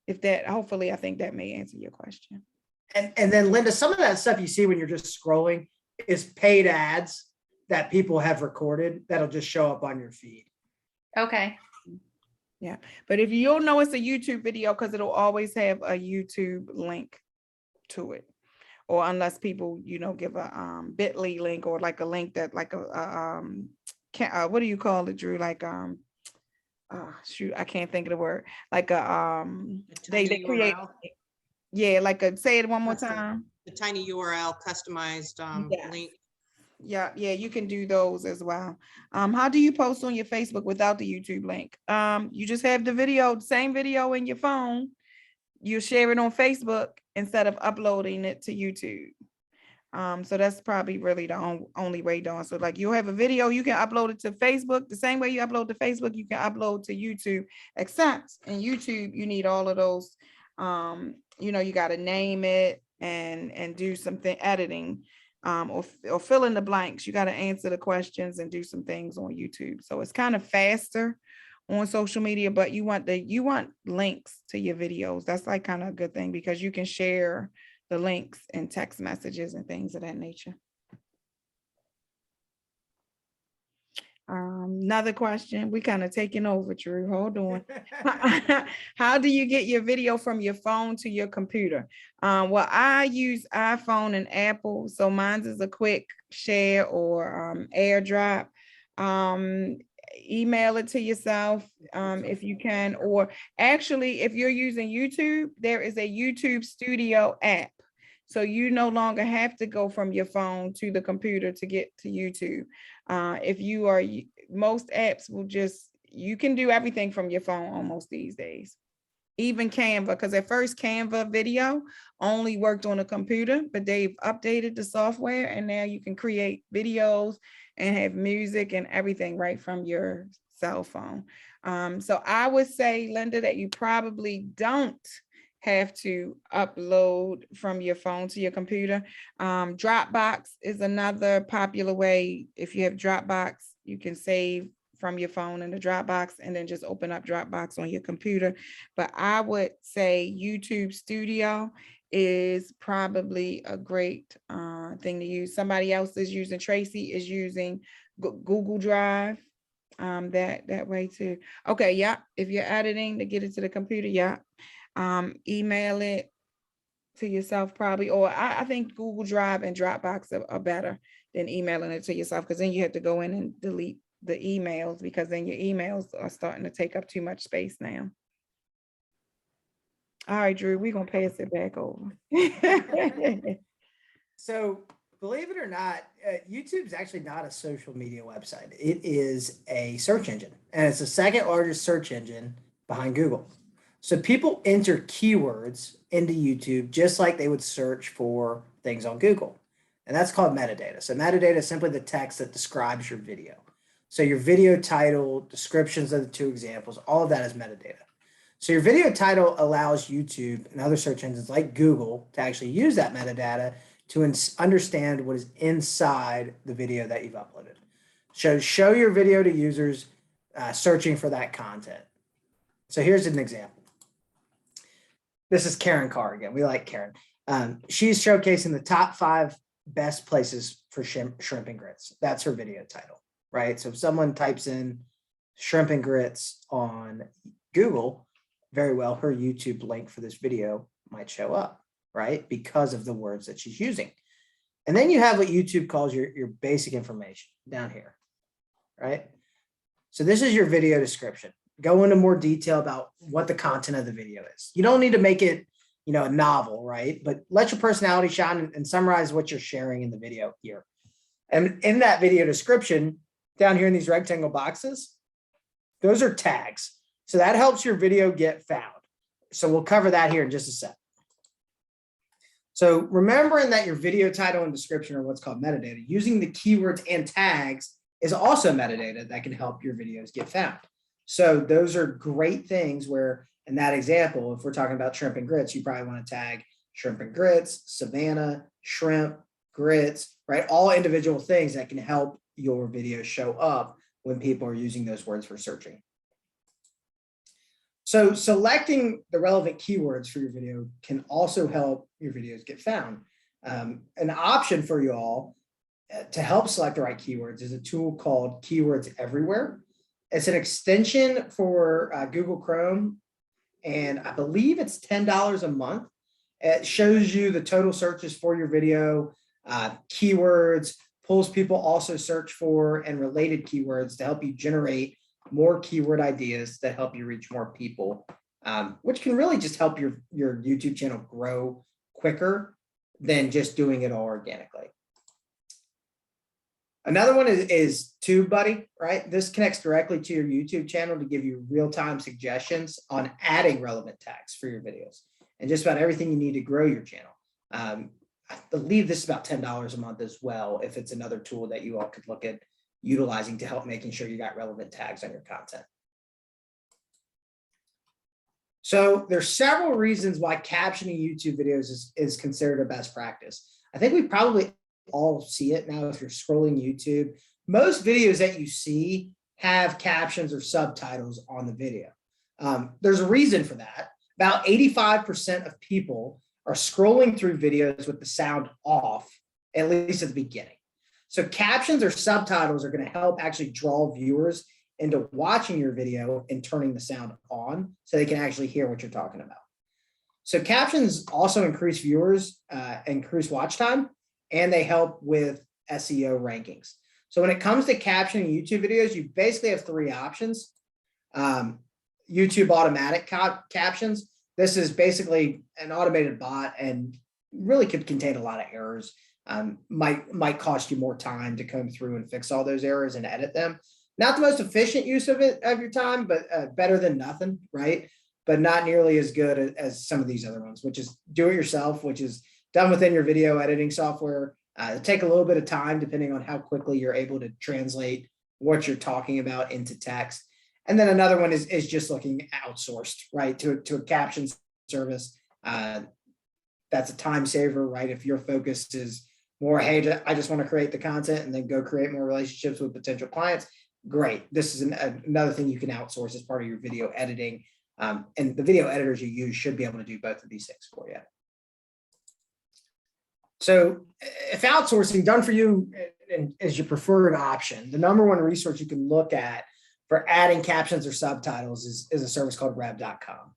If that, hopefully, I think that may answer your question. And then Linda, some of that stuff you see when you're just scrolling is paid ads that people have recorded that'll just show up on your feed. Okay. Yeah, but if you'll know it's a YouTube video because it'll always have a YouTube link to it, or unless people, give a bit.ly link or like a link that like what do you call it, Drew? Like shoot, I can't think of the word. Like they create. Yeah, like say it one more time. The tiny URL customized link. Yeah, you can do those as well. How do you post on your Facebook without the YouTube link? You just have the same video in your phone. You share it on Facebook instead of uploading it to YouTube. So that's probably really the only way, Dawn. So like you'll have a video, you can upload it to Facebook. The same way you upload to Facebook, you can upload to YouTube, except in YouTube, you need all of those. You got to name it and do something editing. Or fill in the blanks. You got to answer the questions and do some things on YouTube. So it's kind of faster on social media, but you want links to your videos. That's like kind of a good thing because you can share the links in text messages and things of that nature. Another question. We kind of taking over, Drew. Hold on. How do you get your video from your phone to your computer? Well, I use iPhone and Apple, so mine is a quick share or AirDrop. Email it to yourself if you can, or actually, if you're using YouTube, there is a YouTube Studio app. So you no longer have to go from your phone to the computer to get to YouTube. If you are, most apps will you can do everything from your phone almost these days. Even Canva, because at first Canva video only worked on a computer, but they've updated the software and now you can create videos and have music and everything right from your cell phone. So I would say, Linda, that you probably don't have to upload from your phone to your computer. Dropbox is another popular way. If you have Dropbox, you can save from your phone in the Dropbox and then just open up Dropbox on your computer. But I would say YouTube Studio is probably a great thing to use. Somebody else is using, Tracy is using Google Drive that way too. Okay, yeah, if you're editing to get it to the computer, yeah. Email it to yourself probably, or I think Google Drive and Dropbox are better than emailing it to yourself, because then you have to go in and delete the emails, because then your emails are starting to take up too much space now. All right, Drew, we're gonna pass it back over. So Believe it or not, YouTube is actually not a social media website. It is a search engine, and it's the second largest search engine behind Google. So people enter keywords into YouTube just like they would search for things on Google. And that's called metadata. So metadata is simply the text that describes your video. So your video title, descriptions of the two examples, all of that is metadata. So your video title allows YouTube and other search engines like Google to actually use that metadata to understand what is inside the video that you've uploaded. So show your video to users searching for that content. So here's an example. This is Karen Carr again. We like Karen. She's showcasing the top 5 best places for shrimp and grits. That's her video title, right? So if someone types in shrimp and grits on Google, very well, her YouTube link for this video might show up, right? Because of the words that she's using. And then you have what YouTube calls your basic information down here, right? So this is your video description. Go into more detail about what the content of the video is. You don't need to make it, a novel, right? But let your personality shine and summarize what you're sharing in the video here. And in that video description, down here in these rectangle boxes, those are tags. So that helps your video get found. So we'll cover that here in just a sec. So remembering that your video title and description are what's called metadata, using the keywords and tags is also metadata that can help your videos get found. So those are great things where, in that example, if we're talking about shrimp and grits, you probably want to tag shrimp and grits, Savannah, shrimp, grits, right? All individual things that can help your video show up when people are using those words for searching. So selecting the relevant keywords for your video can also help your videos get found. An option for you all to help select the right keywords is a tool called Keywords Everywhere. It's an extension for Google Chrome, and I believe it's $10 a month. It shows you the total searches for your video, keywords, pulls people also search for and related keywords to help you generate more keyword ideas that help you reach more people, which can really just help your YouTube channel grow quicker than just doing it all organically. Another one is Tubebuddy, right? This connects directly to your YouTube channel to give you real-time suggestions on adding relevant tags for your videos and just about everything you need to grow your channel. I believe this is about $10 a month as well, if it's another tool that you all could look at utilizing to help making sure you got relevant tags on your content. So there's several reasons why captioning YouTube videos is considered a best practice. I think we probably all see it now if you're scrolling YouTube. Most videos that you see have captions or subtitles on the video. There's a reason for that. About 85% of people are scrolling through videos with the sound off, at least at the beginning. So captions or subtitles are going to help actually draw viewers into watching your video and turning the sound on so they can actually hear what you're talking about. So captions also increase viewers, increase watch time, and they help with SEO rankings. So when it comes to captioning YouTube videos, you basically have 3 options. YouTube automatic captions. This is basically an automated bot and really could contain a lot of errors. Might cost you more time to comb through and fix all those errors and edit them. Not the most efficient use of your time, but better than nothing, right? But not nearly as good as some of these other ones, which is do it yourself, which is done within your video editing software. Take a little bit of time depending on how quickly you're able to translate what you're talking about into text. And then another one is just looking outsourced, right, to a caption service. That's a time saver, right? If your focus is more, hey, I just want to create the content and then go create more relationships with potential clients, great. This is another thing you can outsource as part of your video editing. And the video editors you use should be able to do both of these things for you. So if outsourcing done for you is your preferred option, the number one resource you can look at for adding captions or subtitles is a service called rev.com.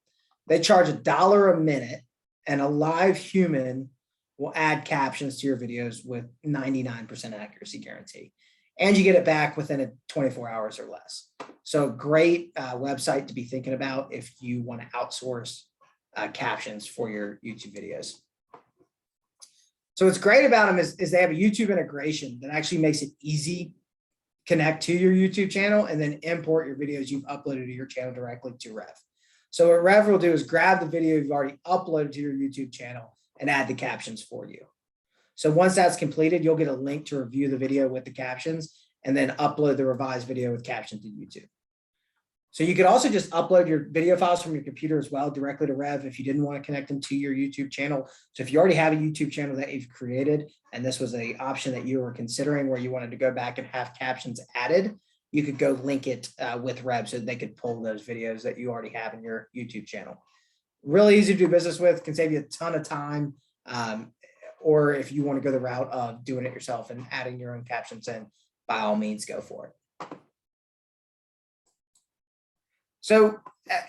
They charge $1 a minute and a live human will add captions to your videos with 99% accuracy guarantee. And you get it back within 24 hours or less. So great website to be thinking about if you want to outsource captions for your YouTube videos. So what's great about them is they have a YouTube integration that actually makes it easy connect to your YouTube channel and then import your videos you've uploaded to your channel directly to Rev. So what Rev will do is grab the video you've already uploaded to your YouTube channel and add the captions for you. So once that's completed, you'll get a link to review the video with the captions and then upload the revised video with captions to YouTube. So you could also just upload your video files from your computer as well directly to Rev if you didn't want to connect them to your YouTube channel. So if you already have a YouTube channel that you've created, and this was an option that you were considering where you wanted to go back and have captions added, you could go link it with Rev so they could pull those videos that you already have in your YouTube channel. Really easy to do business with, can save you a ton of time. Or if you want to go the route of doing it yourself and adding your own captions in, by all means, go for it. So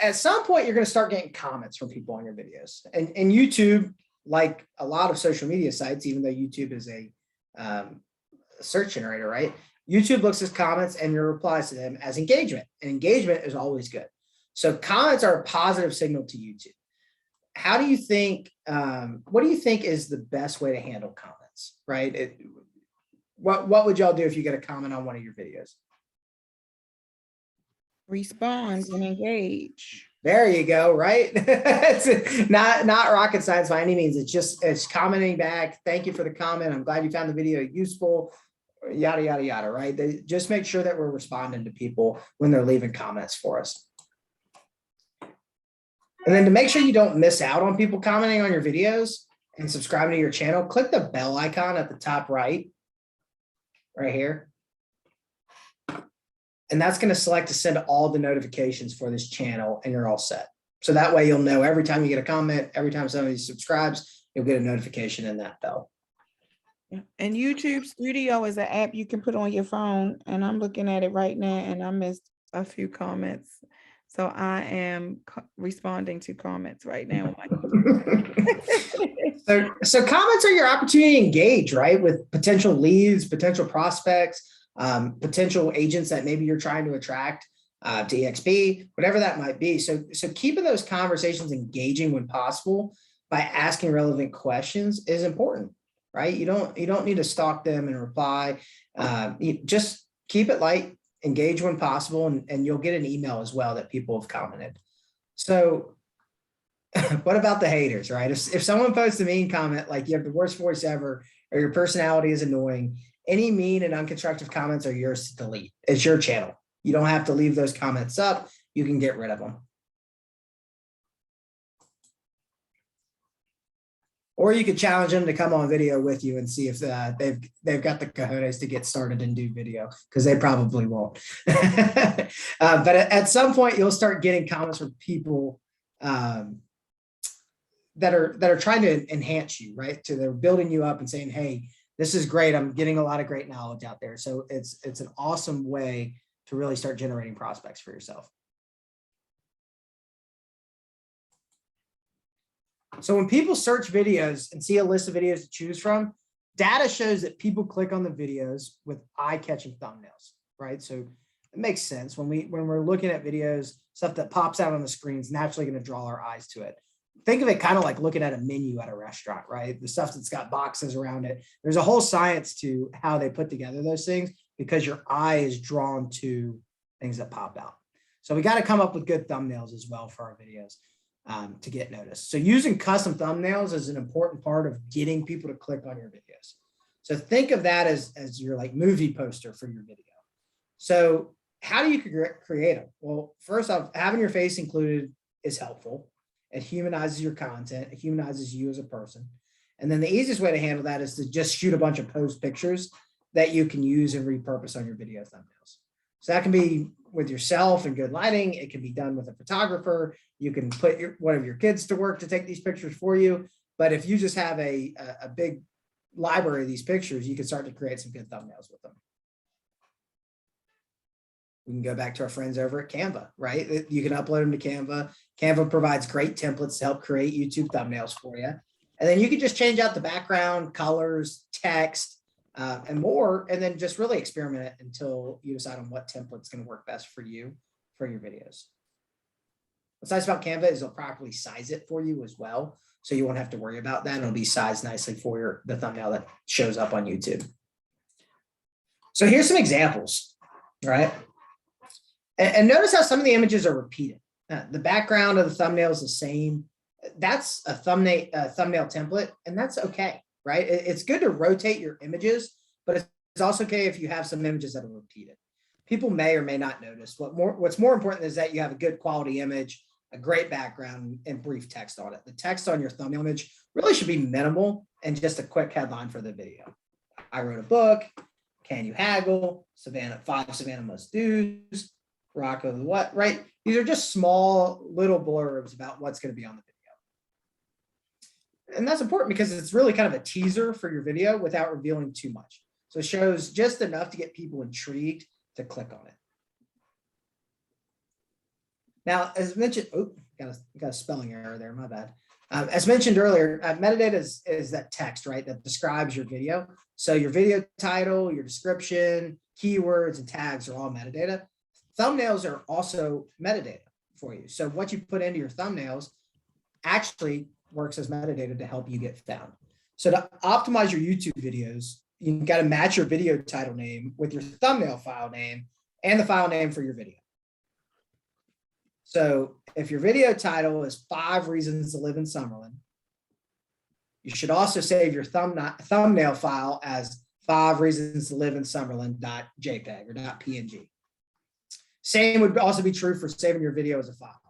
at some point, you're going to start getting comments from people on your videos. And YouTube, like a lot of social media sites, even though YouTube is a search generator, right? YouTube looks at comments and your replies to them as engagement. And engagement is always good. So comments are a positive signal to YouTube. How do you think, what do you think is the best way to handle comments, right? What would y'all do if you get a comment on one of your videos? Respond and engage. There you go, right? It's not rocket science by any means. It's commenting back. Thank you for the comment. I'm glad you found the video useful, yada, yada, yada, right? Just make sure that we're responding to people when they're leaving comments for us. And then to make sure you don't miss out on people commenting on your videos and subscribing to your channel, click the bell icon at the top right here. And that's going to select to send all the notifications for this channel and you're all set. So that way you'll know every time you get a comment, every time somebody subscribes, you'll get a notification in that bell. And YouTube Studio is an app you can put on your phone. And I'm looking at it right now and I missed a few comments. So I am responding to comments right now. So comments are your opportunity to engage, right? With potential leads, potential prospects, potential agents that maybe you're trying to attract to EXP, whatever that might be. So keeping those conversations engaging when possible by asking relevant questions is important, right? You don't need to stalk them and reply. You just keep it light, engage when possible, and you'll get an email as well that people have commented. So what about the haters, right? If someone posts a mean comment like you have the worst voice ever or your personality is annoying, any mean and unconstructive comments are yours to delete. It's your channel. You don't have to leave those comments up. You can get rid of them. Or you could challenge them to come on video with you and see if they've got the cojones to get started and do video, because they probably won't. But at some point, you'll start getting comments from people that are trying to enhance you, right? So they're building you up and saying, hey, this is great. I'm getting a lot of great knowledge out there. So it's an awesome way to really start generating prospects for yourself. So when people search videos and see a list of videos to choose from, data shows that people click on the videos with eye-catching thumbnails, right? So it makes sense when we're looking at videos, stuff that pops out on the screen is naturally going to draw our eyes to it. Think of it kind of like looking at a menu at a restaurant, right? The stuff that's got boxes around it. There's a whole science to how they put together those things because your eye is drawn to things that pop out. So we got to come up with good thumbnails as well for our videos to get noticed. So using custom thumbnails is an important part of getting people to click on your videos. So think of that as your like movie poster for your video. So how do you create them? Well, first off, having your face included is helpful. It humanizes your content. It humanizes you as a person. And then the easiest way to handle that is to just shoot a bunch of post pictures that you can use and repurpose on your video thumbnails. So that can be with yourself and good lighting. It can be done with a photographer. You can put one of your kids to work to take these pictures for you. But if you just have a big library of these pictures, you can start to create some good thumbnails with them. We can go back to our friends over at Canva, right? You can upload them to Canva. Canva provides great templates to help create YouTube thumbnails for you. And then you can just change out the background, colors, text, and more, and then just really experiment it until you decide on what template's going to work best for you for your videos. What's nice about Canva is they'll properly size it for you as well. So you won't have to worry about that. It'll be sized nicely for the thumbnail that shows up on YouTube. So here's some examples, right? And notice how some of the images are repeated. The background of the thumbnail is the same. That's a thumbnail template, and that's okay, right? It's good to rotate your images, but it's also okay if you have some images that are repeated. People may or may not notice. What's more important is that you have a good quality image, a great background, and brief text on it. The text on your thumbnail image really should be minimal and just a quick headline for the video. I wrote a book. Can you haggle? Savannah, 5 Savannah must-dos. Rocco the what, right? These are just small little blurbs about what's going to be on the video. And that's important because it's really kind of a teaser for your video without revealing too much. So it shows just enough to get people intrigued to click on it. Now, as mentioned, got a spelling error there, my bad. As mentioned earlier, metadata is that text, right, that describes your video. So your video title, your description, keywords, and tags are all metadata. Thumbnails are also metadata for you. So what you put into your thumbnails actually works as metadata to help you get found. So to optimize your YouTube videos, you got to match your video title name with your thumbnail file name and the file name for your video. So if your video title is 5 Reasons to Live in Summerlin, you should also save your thumbnail file as 5 Reasons to Live in Summerlin.jpg or .png. Same would also be true for saving your video as a file.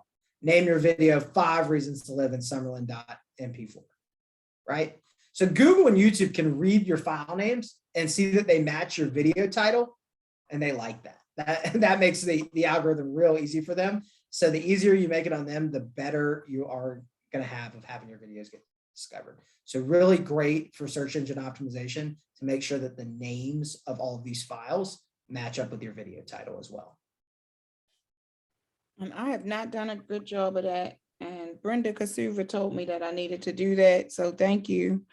Name your video 5 Reasons to Live in Summerlin.mp4, right? So Google and YouTube can read your file names and see that they match your video title, and they like that. That makes the algorithm real easy for them. So the easier you make it on them, the better you are going to have of having your videos get discovered. So really great for search engine optimization to make sure that the names of all of these files match up with your video title as well. And I have not done a good job of that. And Brenda Kasuva told me that I needed to do that. So thank you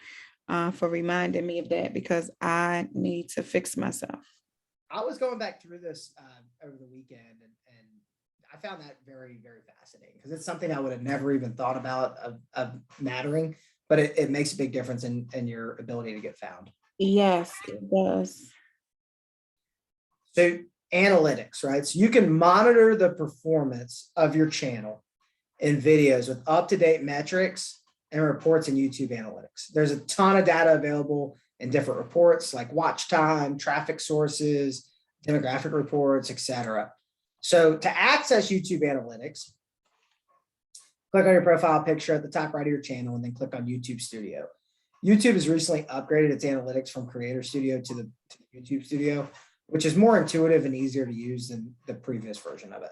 for reminding me of that, because I need to fix myself. I was going back through this over the weekend, and I found that very, very fascinating, because it's something I would have never even thought about of mattering, but it makes a big difference in your ability to get found. Yes, it does. So analytics, right? So you can monitor the performance of your channel in videos with up-to-date metrics and reports in YouTube analytics. There's a ton of data available in different reports like watch time, traffic sources, demographic reports, etc. So to access YouTube analytics, click on your profile picture at the top right of your channel and then click on YouTube Studio. YouTube has recently upgraded its analytics from Creator Studio to the YouTube Studio, which is more intuitive and easier to use than the previous version of it.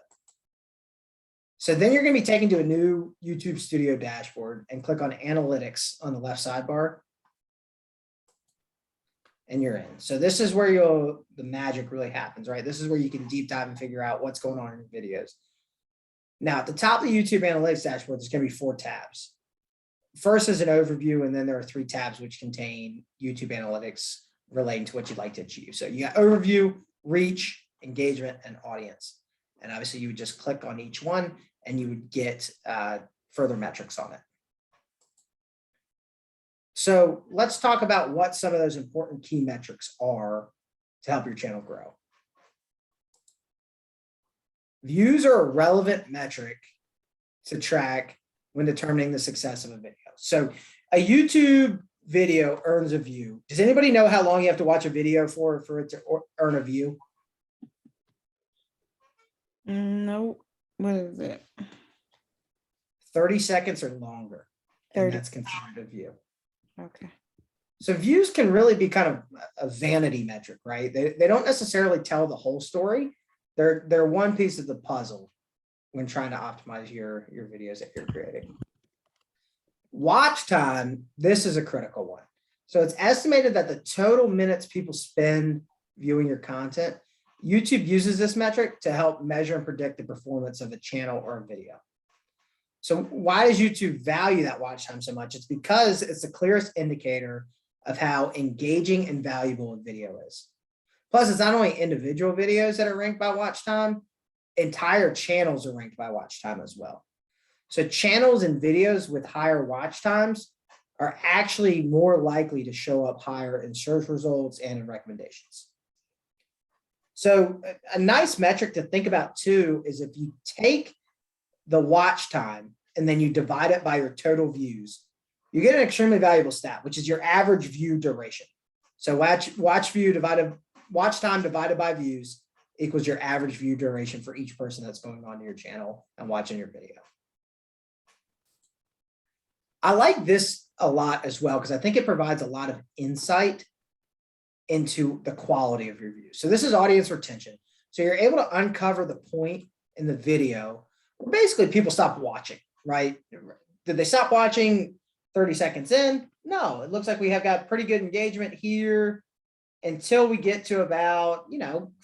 So then you're going to be taken to a new YouTube Studio dashboard and click on Analytics on the left sidebar. And you're in. So this is where the magic really happens, right? This is where you can deep dive and figure out what's going on in your videos. Now, at the top of the YouTube Analytics dashboard, there's going to be 4 tabs. First is an overview, and then there are 3 tabs which contain YouTube Analytics relating to what you'd like to achieve. So you got overview, reach, engagement, and audience. And obviously you would just click on each one and you would get further metrics on it. So let's talk about what some of those important key metrics are to help your channel grow. Views are a relevant metric to track when determining the success of a video. So a YouTube video earns a view. Does anybody know how long you have to watch a video for it to earn a view? No. What is it? 30 seconds or longer. 30. And that's considered a view. Okay. So views can really be kind of a vanity metric, right? They don't necessarily tell the whole story. They're one piece of the puzzle when trying to optimize your videos that you're creating. Watch time, this is a critical one. So it's estimated that the total minutes people spend viewing your content, YouTube uses this metric to help measure and predict the performance of a channel or a video. So why does YouTube value that watch time so much? It's because it's the clearest indicator of how engaging and valuable a video is. Plus, it's not only individual videos that are ranked by watch time, entire channels are ranked by watch time as well. So channels and videos with higher watch times are actually more likely to show up higher in search results and in recommendations. So a nice metric to think about too is if you take the watch time and then you divide it by your total views, you get an extremely valuable stat, which is your average view duration. So watch time divided by views equals your average view duration for each person that's going onto your channel and watching your video. I like this a lot as well because I think it provides a lot of insight into the quality of your views. So this is audience retention. So you're able to uncover the point in the video where basically people stop watching, right? Did they stop watching 30 seconds in? No, it looks like we have got pretty good engagement here until we get to about,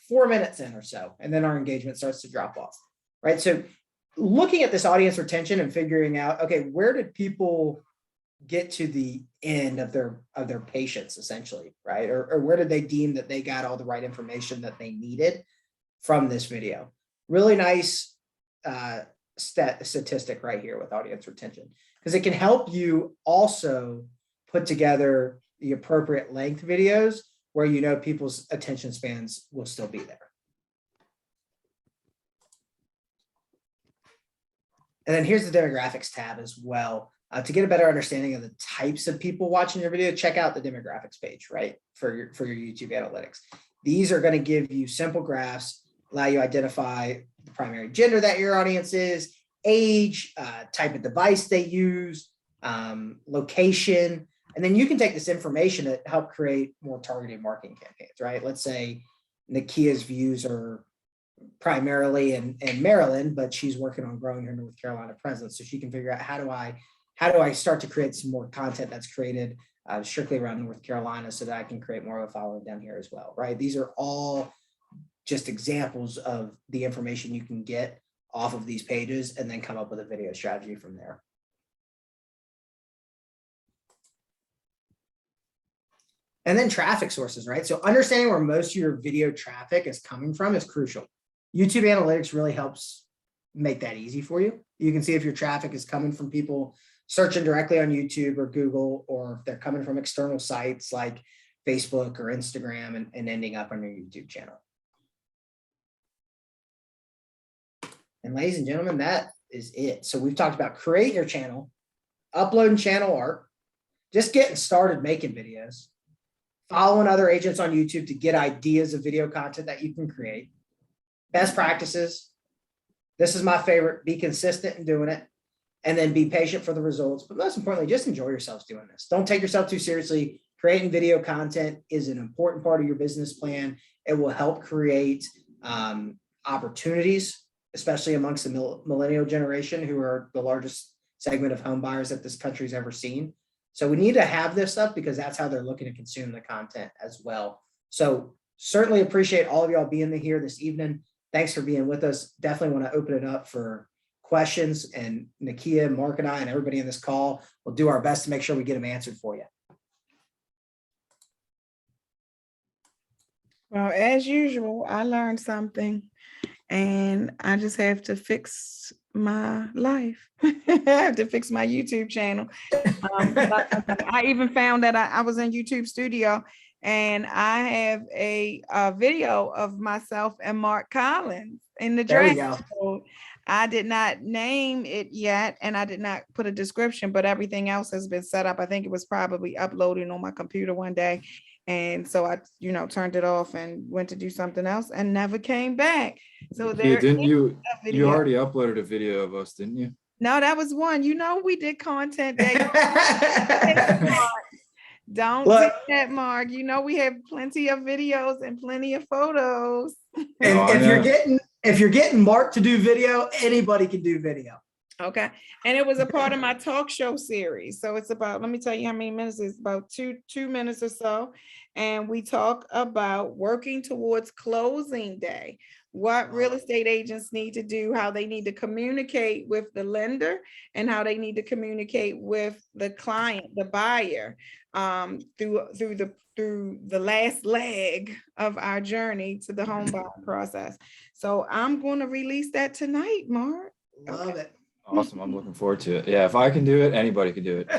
4 minutes in or so. And then our engagement starts to drop off, right? So looking at this audience retention and figuring out, okay, where did people get to the end of their patience essentially, right? Or where did they deem that they got all the right information that they needed from this video? Really nice statistic right here with audience retention, because it can help you also put together the appropriate length videos where people's attention spans will still be there. And then here's the demographics tab as well. To get a better understanding of the types of people watching your video, check out the demographics page, right? For your YouTube analytics. These are going to give you simple graphs, allow you to identify the primary gender that your audience is, age, type of device they use, location, and then you can take this information to help create more targeted marketing campaigns, right? Let's say Nakia's views are primarily in Maryland, but she's working on growing her North Carolina presence. So she can figure out how do I start to create some more content that's created strictly around North Carolina so that I can create more of a following down here as well, right? These are all just examples of the information you can get off of these pages and then come up with a video strategy from there. And then traffic sources, right? So understanding where most of your video traffic is coming from is crucial. YouTube analytics really helps make that easy for you. You can see if your traffic is coming from people searching directly on YouTube or Google, or if they're coming from external sites like Facebook or Instagram and ending up on your YouTube channel. And ladies and gentlemen, that is it. So we've talked about creating your channel, uploading channel art, just getting started making videos, following other agents on YouTube to get ideas of video content that you can create, best practices. This is my favorite, be consistent in doing it, and then be patient for the results. But most importantly, just enjoy yourselves doing this. Don't take yourself too seriously. Creating video content is an important part of your business plan. It will help create opportunities, especially amongst the millennial generation, who are the largest segment of home buyers that this country's ever seen. So we need to have this stuff because that's how they're looking to consume the content as well. So certainly appreciate all of y'all being here this evening. Thanks for being with us. Definitely want to open it up for questions, and Nakia, Mark, and I, and everybody in this call will do our best to make sure we get them answered for you. Well, as usual, I learned something, and I just have to fix my life. I have to fix my YouTube channel. I even found that I was in YouTube Studio, and I have a video of myself and Mark Collins in the dress. So I did not name it yet, and I did not put a description, but everything else has been set up. I think it was probably uploading on my computer one day. And so I, turned it off and went to do something else and never came back. So there. Didn't you? You already uploaded a video of us, didn't you? No, that was one. We did content day. Don't do that, Mark. We have plenty of videos and plenty of photos. And if you're getting Mark to do video, anybody can do video. Okay. And it was a part of my talk show series. So it's about, let me tell you how many minutes. It's about two minutes or so. And we talk about working towards closing day, what real estate agents need to do, how they need to communicate with the lender, and how they need to communicate with the client, the buyer, through the last leg of our journey to the home buying process. So I'm going to release that tonight, Mark. Love it. Awesome. I'm looking forward to it. Yeah, if I can do it, anybody can do it.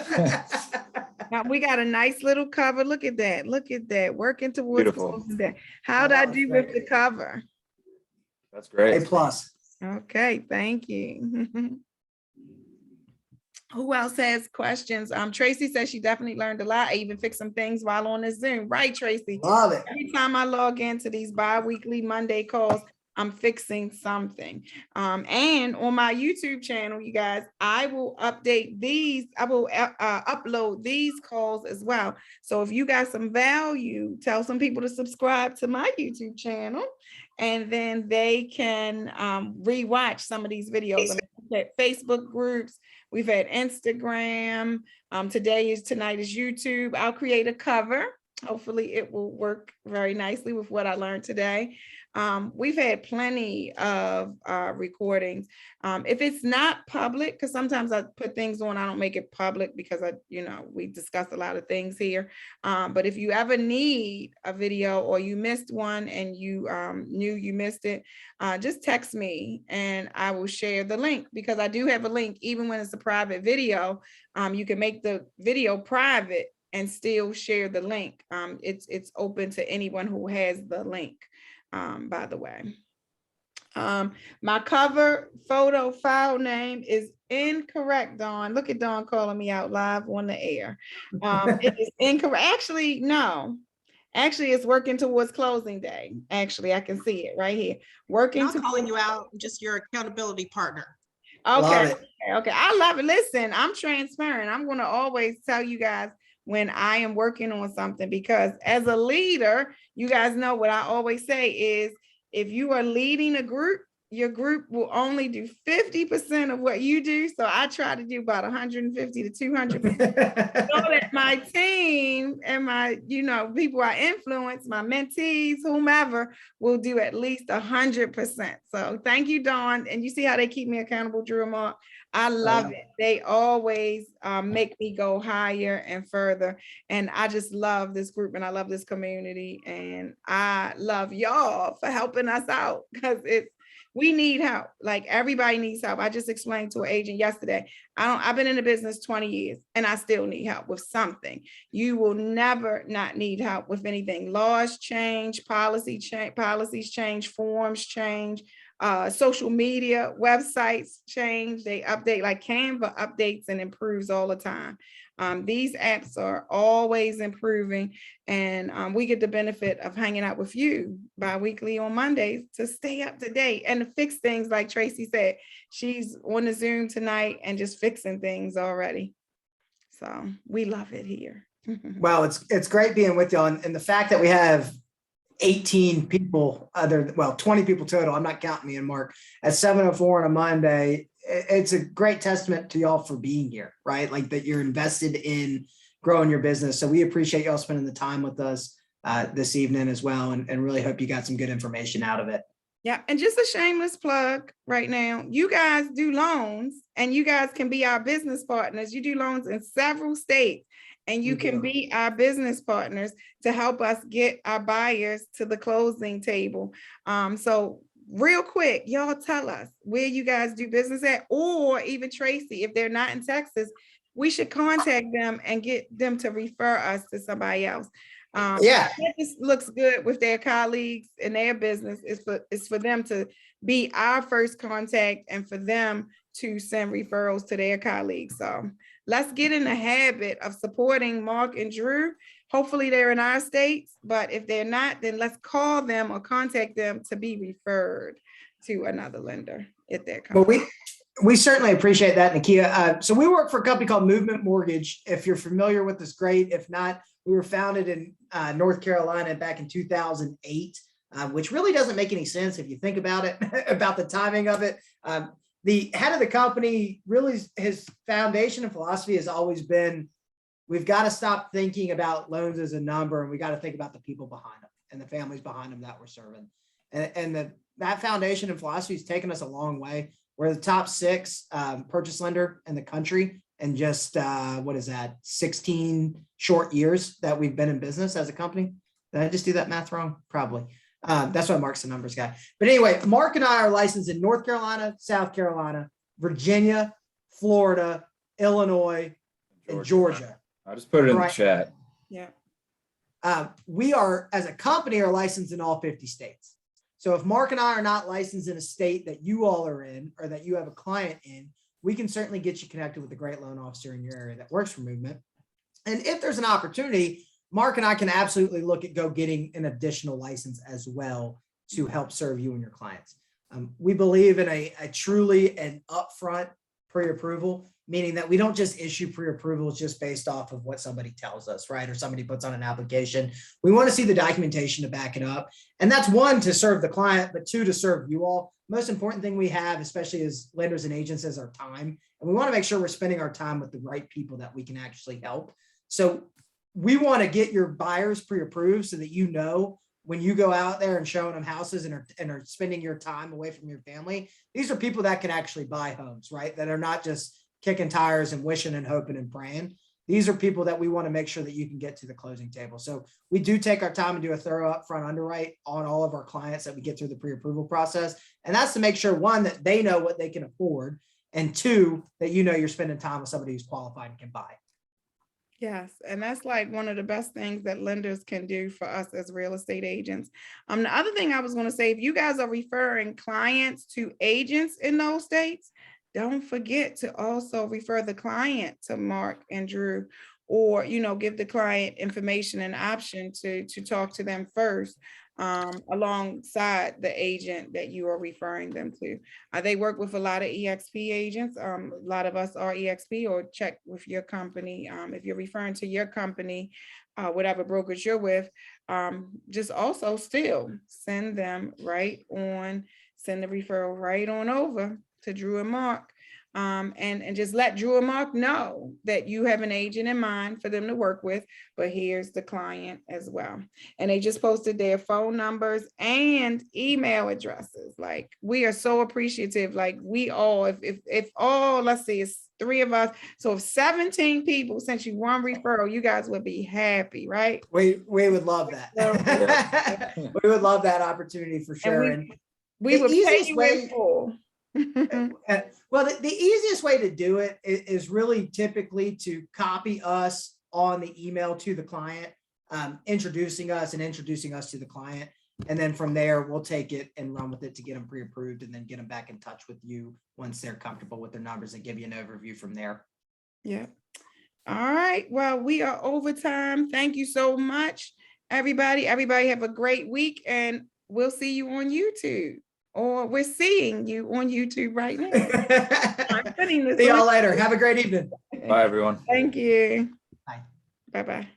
Now, we got a nice little cover. Look at that. Look at that. Working towards Beautiful. closing day. How'd I do with the cover? That's great. A+. Okay, thank you. Who else has questions? Tracy says she definitely learned a lot. I even fixed some things while on the Zoom. Right, Tracy? Love it. Every time I log into these bi-weekly Monday calls, I'm fixing something. And on my YouTube channel, you guys, I will update these. I will upload these calls as well. So if you got some value, tell some people to subscribe to my YouTube channel, and then they can rewatch some of these videos. I mean, we've had Facebook groups, we've had Instagram. Tonight is YouTube. I'll create a cover. Hopefully it will work very nicely with what I learned today. We've had plenty of recordings. If it's not public, because sometimes I put things on, I don't make it public because we discuss a lot of things here. But if you ever need a video or you missed one and you knew you missed it, just text me and I will share the link, because I do have a link. Even when it's a private video, you can make the video private and still share the link. It's open to anyone who has the link. By the way, my cover photo file name is incorrect, Dawn. Look at Dawn calling me out live on the air. It is incorrect. Actually, no. Actually, it's working towards closing day. Actually, I can see it right here. I'm not calling you out, just your accountability partner. Okay. Okay. I love it. Listen, I'm transparent. I'm going to always tell you guys when I am working on something, because as a leader, you guys know what I always say is, if you are leading a group, your group will only do 50% of what you do. So I try to do about 150 to 200%. So that my team and my, people I influence, my mentees, whomever, will do at least 100%. So thank you, Dawn. And you see how they keep me accountable, Drew and Mark? I love it. They always make me go higher and further. And I just love this group and I love this community. And I love y'all for helping us out, because we need help. Like, everybody needs help. I just explained to an agent yesterday, I've been in the business 20 years and I still need help with something. You will never not need help with anything. Laws change, policies change, forms change, social media, websites change, they update, like Canva updates and improves all the time. These apps are always improving, and we get the benefit of hanging out with you bi-weekly on Mondays to stay up to date and to fix things. Like Tracy said, she's on the Zoom tonight and just fixing things already. So we love it here. Well, it's great being with y'all, and the fact that we have 18 people, 20 people total, I'm not counting me and Mark, at 7:04 on a Monday. It's a great testament to y'all for being here, right? Like, that you're invested in growing your business. So we appreciate y'all spending the time with us this evening as well, and really hope you got some good information out of it. Yeah, and just a shameless plug right now, you guys do loans, and you guys can be our business partners. You do loans in several states, and you can be our business partners to help us get our buyers to the closing table. So real quick, y'all tell us where you guys do business at, or even Tracy, if they're not in Texas, we should contact them and get them to refer us to somebody else. It just looks good with their colleagues in their business. It's for them to be our first contact and for them to send referrals to their colleagues. So let's get in the habit of supporting Mark and Drew. Hopefully they're in our states, but if they're not, then let's call them or contact them to be referred to another lender at their company. Well, we certainly appreciate that, Nakia. So we work for a company called Movement Mortgage. If you're familiar with us, great. If not, we were founded in North Carolina back in 2008, which really doesn't make any sense if you think about it, about the timing of it. The head of the company, really, his foundation and philosophy has always been, we've got to stop thinking about loans as a number, and we got to think about the people behind them and the families behind them that we're serving. And that foundation and philosophy has taken us a long way. We're the top 6 purchase lender in the country, and just 16 short years that we've been in business as a company. Did I just do that math wrong? Probably. That's why Mark's the numbers guy. But anyway, Mark and I are licensed in North Carolina, South Carolina, Virginia, Florida, Illinois, and Georgia. I just put it in the Right. chat. Yeah. We are, as a company, are licensed in all 50 states. So if Mark and I are not licensed in a state that you all are in, or that you have a client in, we can certainly get you connected with a great loan officer in your area that works for Movement. And if there's an opportunity, Mark and I can absolutely look at getting an additional license as well to help serve you and your clients. We believe in a truly an upfront pre-approval, meaning that we don't just issue pre-approvals just based off of what somebody tells us, right? Or somebody puts on an application. We want to see the documentation to back it up. And that's one, to serve the client, but two, to serve you all. Most important thing we have, especially as lenders and agents, is our time. And we want to make sure we're spending our time with the right people that we can actually help. So we want to get your buyers pre-approved so that you know when you go out there and showing them houses and are spending your time away from your family, these are people that can actually buy homes, right? That are not just kicking tires and wishing and hoping and praying. These are people that we want to make sure that you can get to the closing table. So we do take our time and do a thorough upfront underwrite on all of our clients that we get through the pre-approval process. And that's to make sure, one, that they know what they can afford, and two, that you know you're spending time with somebody who's qualified and can buy. Yes, and that's like one of the best things that lenders can do for us as real estate agents. The other thing I was going to say, if you guys are referring clients to agents in those states, don't forget to also refer the client to Mark and Drew, or, give the client information and option to talk to them first, alongside the agent that you are referring them to. They work with a lot of EXP agents. A lot of us are EXP, or check with your company. If you're referring to your company, whatever brokerage you're with, just also still send the referral right on over to Drew and Mark. And just let Drew and Mark know that you have an agent in mind for them to work with, but here's the client as well. And they just posted their phone numbers and email addresses. Like, we are so appreciative. Like, we all, if all, let's see, it's 3 of us. So if 17 people sent you one referral, you guys would be happy, right? We would love that. We would love that opportunity for sure. And we would pay you in full. Well, the easiest way to do it is really typically to copy us on the email to the client, introducing us to the client. And then from there, we'll take it and run with it to get them pre-approved, and then get them back in touch with you once they're comfortable with their numbers, and give you an overview from there. Yeah. All right. Well, we are over time. Thank you so much, everybody. Everybody have a great week, and we'll see you on YouTube. Or we're seeing you on YouTube right now. See y'all later. Have a great evening. Bye, everyone. Thank you. Bye. Bye-bye.